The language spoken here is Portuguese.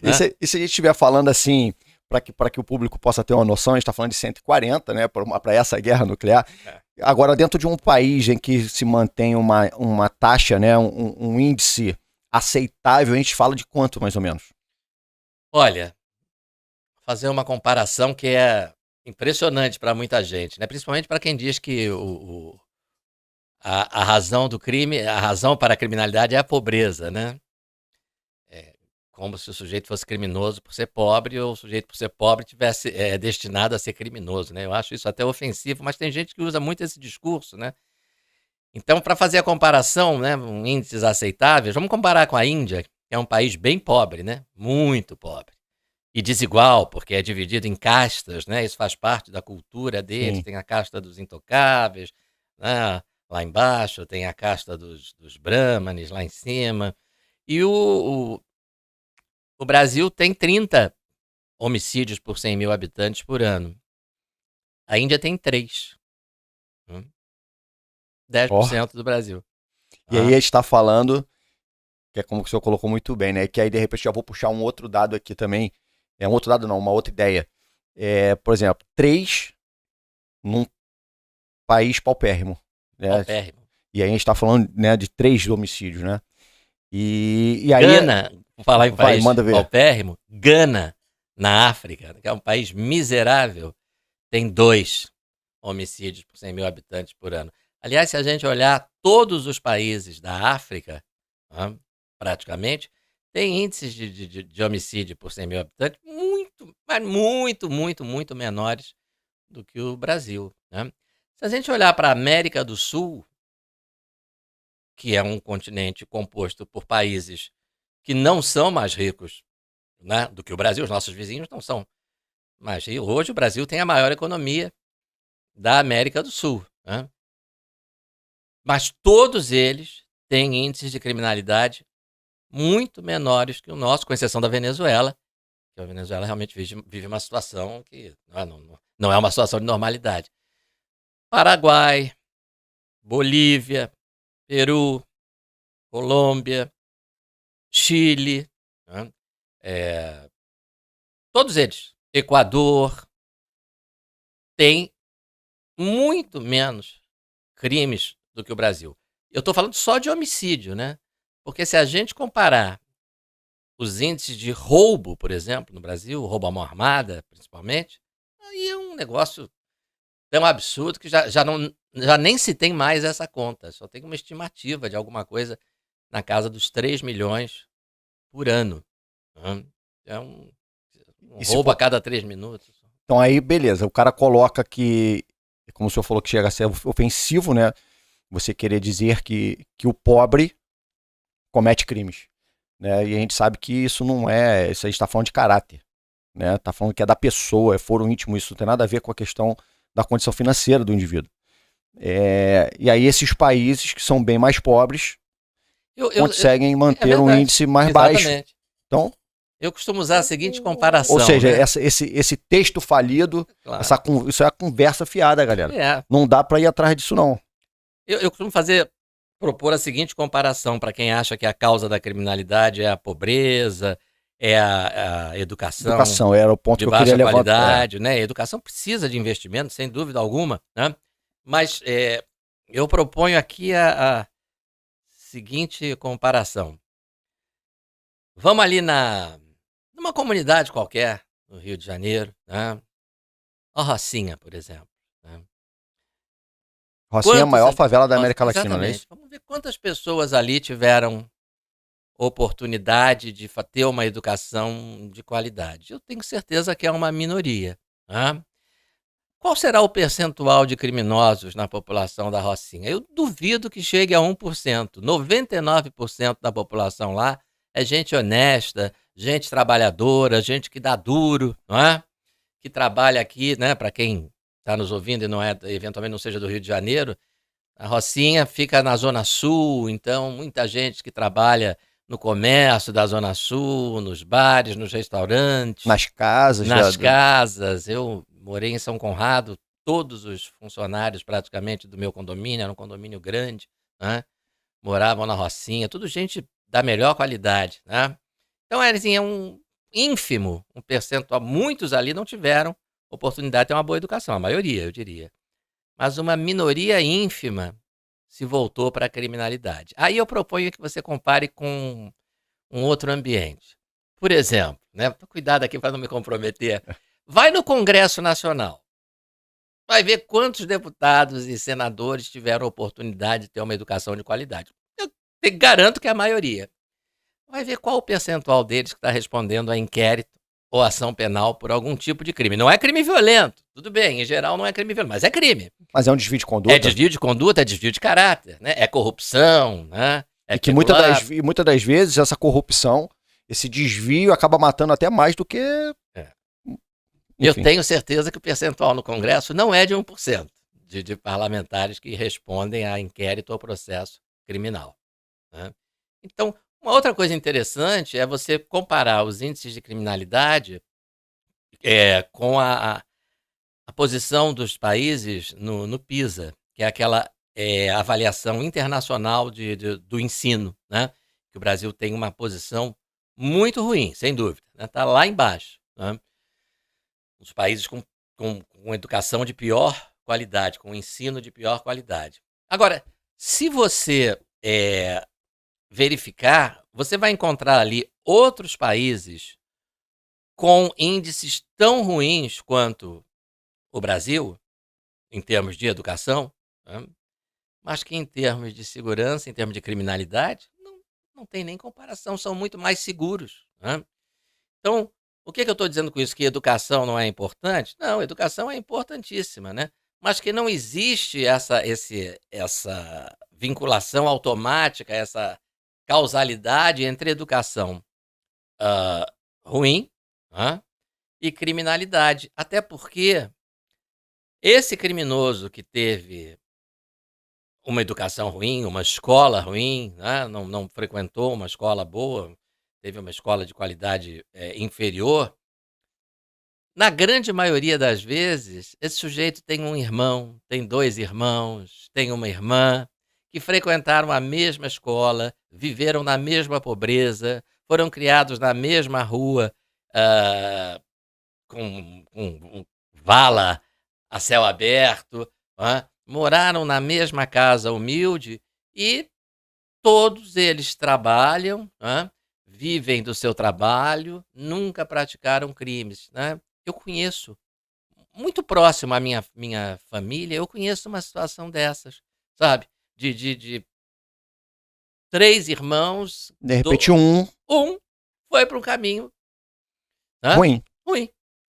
né? E se a gente estiver falando assim, para que o público possa ter uma noção, a gente está falando de 140, né, para essa guerra nuclear. É. Agora, dentro de um país em que se mantém uma taxa, né, um índice aceitável, a gente fala de quanto, mais ou menos? Olha, fazer uma comparação que é impressionante para muita gente, né? Principalmente para quem diz que a razão do crime, a razão para a criminalidade é a pobreza, né? É como se o sujeito fosse criminoso por ser pobre ou o sujeito por ser pobre tivesse destinado a ser criminoso, né? Eu acho isso até ofensivo, mas tem gente que usa muito esse discurso, né? Então, para fazer a comparação, né, índices aceitáveis, vamos comparar com a Índia, que é um país bem pobre, né? Muito pobre. E desigual, porque é dividido em castas, né? Isso faz parte da cultura deles. Sim. Tem a casta dos intocáveis, né? Lá embaixo, tem a casta dos brahmanes lá em cima. E o Brasil tem 30 homicídios por 100 mil habitantes por ano. A Índia tem 3. Ó. 10% do Brasil. E aí a gente está falando, que é como o senhor colocou muito bem, né? Que aí, de repente, já vou puxar um outro dado aqui também. É um outro dado não, uma outra ideia. Por exemplo, 3 num país paupérrimo, né? Paupérrimo. E aí a gente está falando, né, de 3 homicídios, né? E aí... Gana, vou falar em país manda ver. paupérrimo, Gana, na África, que é um país miserável, tem 2 homicídios por 100 mil habitantes por ano. Aliás, se a gente olhar todos os países da África, praticamente, tem índices de homicídio por 100 mil habitantes muito, mas muito menores do que o Brasil, né? Se a gente olhar para a América do Sul, que é um continente composto por países que não são mais ricos, né, do que o Brasil, os nossos vizinhos não são mais ricos. Hoje o Brasil tem a maior economia da América do Sul, né? Mas todos eles têm índices de criminalidade muito menores que o nosso, com exceção da Venezuela, que a Venezuela realmente vive uma situação que não é uma situação de normalidade. Paraguai, Bolívia, Peru, Colômbia, Chile, né? Todos eles, Equador, têm muito menos crimes do que o Brasil. Eu estou falando só de homicídio, né? Porque se a gente comparar os índices de roubo, por exemplo, no Brasil, roubo à mão armada, principalmente, aí é um negócio tão absurdo que já nem se tem mais essa conta. Só tem uma estimativa de alguma coisa na casa dos 3 milhões por ano. Né? É um roubo a cada 3 minutos. Então aí, beleza, o cara coloca que, como o senhor falou, que chega a ser ofensivo, né? Você querer dizer que o pobre comete crimes, né? E a gente sabe que isso não é, isso aí está falando de caráter, né? Tá falando que é da pessoa, é foro íntimo, isso não tem nada a ver com a questão da condição financeira do indivíduo. E aí esses países que são bem mais pobres conseguem manter um índice mais baixo. Então, eu costumo usar a seguinte comparação. Ou seja, né? esse texto falido, Claro. isso é a conversa fiada, galera. Não dá para ir atrás disso, não. Eu costumo propor a seguinte comparação para quem acha que a causa da criminalidade é a pobreza, é a educação. Educação era o ponto de que eu baixa queria qualidade, né? A educação precisa de investimento, sem dúvida alguma, né? Mas eu proponho aqui a seguinte comparação. Vamos ali numa comunidade qualquer, no Rio de Janeiro, né? A Rocinha, por exemplo. Né? Rocinha é a maior favela da América Latina, não é isso? Vamos ver quantas pessoas ali tiveram oportunidade de ter uma educação de qualidade. Eu tenho certeza que é uma minoria. Né? Qual será o percentual de criminosos na população da Rocinha? Eu duvido que chegue a 1%. 99% da população lá é gente honesta, gente trabalhadora, gente que dá duro, não é? Que trabalha aqui, né? Para quem está nos ouvindo e não eventualmente não seja do Rio de Janeiro, a Rocinha fica na Zona Sul, então muita gente que trabalha no comércio da Zona Sul, nos bares, nos restaurantes. Nas casas. Nas casas. Eu morei em São Conrado, todos os funcionários praticamente do meu condomínio, era um condomínio grande, né? Moravam na Rocinha, tudo gente da melhor qualidade, né? Então, assim, ínfimo, um percentual, muitos ali não tiveram oportunidade de ter uma boa educação, a maioria, eu diria. Mas uma minoria ínfima se voltou para a criminalidade. Aí eu proponho que você compare com um outro ambiente. Por exemplo, né, cuidado aqui para não me comprometer, vai no Congresso Nacional, vai ver quantos deputados e senadores tiveram oportunidade de ter uma educação de qualidade. Eu te garanto que é a maioria. Vai ver qual o percentual deles que está respondendo a inquérito ou ação penal por algum tipo de crime. Não é crime violento, tudo bem, em geral não é crime violento, mas é crime. Mas é um desvio de conduta? É desvio de conduta, é desvio de caráter, né? É corrupção, né? É e que muitas das vezes essa corrupção, esse desvio acaba matando até mais do que... Eu tenho certeza que o percentual no Congresso não é de 1% de parlamentares que respondem a inquérito ou processo criminal, né? Então, uma outra coisa interessante é você comparar os índices de criminalidade com a posição dos países no PISA, que é aquela avaliação internacional do ensino, né? Que o Brasil tem uma posição muito ruim, sem dúvida, né? Tá lá embaixo, né? Os países com educação de pior qualidade, com ensino de pior qualidade. Agora, se você verificar, você vai encontrar ali outros países com índices tão ruins quanto o Brasil, em termos de educação, né? Mas que em termos de segurança, em termos de criminalidade, não tem nem comparação, são muito mais seguros, né? Então, o que eu estou dizendo com isso? Que educação não é importante? Não, educação é importantíssima, né? Mas que não existe essa vinculação automática, essa causalidade entre educação ruim, né, e criminalidade. Até porque esse criminoso que teve uma educação ruim, uma escola ruim, né, não frequentou uma escola boa, teve uma escola de qualidade inferior, na grande maioria das vezes, esse sujeito tem um irmão, tem 2 irmãos, tem uma irmã, que frequentaram a mesma escola, viveram na mesma pobreza, foram criados na mesma rua, com vala a céu aberto, né? Moraram na mesma casa humilde e todos eles trabalham, né? Vivem do seu trabalho, nunca praticaram crimes, né? Eu conheço, muito próximo à minha família, eu conheço uma situação dessas, sabe? De 3 irmãos, de repente um foi para um caminho, né, ruim. ruim.